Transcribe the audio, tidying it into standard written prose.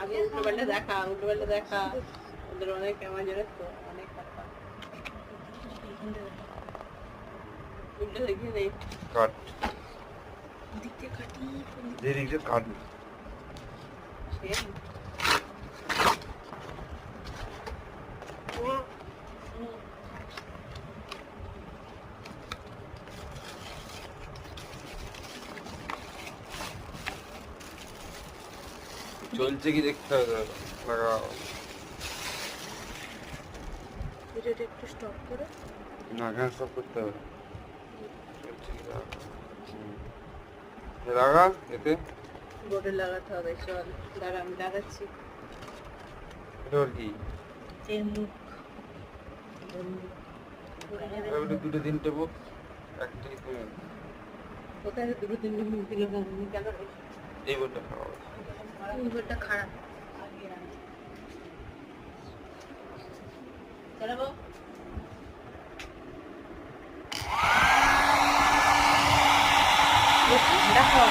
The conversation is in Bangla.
আগে উল্টো পাল্টা দেখা ওদের অনেক কেমন জানিস তো অনেক টাকা উল্টো দেখি নেই কাট দিক দিয়ে কাটি যেদিকে কাট সে চলছে কি দেখতে হবে লাগাও ভিডিওটা একটু স্টপ করে না এখানে সব করতে হবে চলছে কি লাগা এতে বোর্ডে লাগাতে হবে চল দাঁড়া আমি লাগাচ্ছি এটা ওর কি এর মুখ ওটা দুটো তিনটে বুক একটাই তুমি কোথায় দুটো তিনটে মিনিট দিল না কেন এই বোর্ডটা খাওয়া মুখটা খারাপ চালাবো দেখো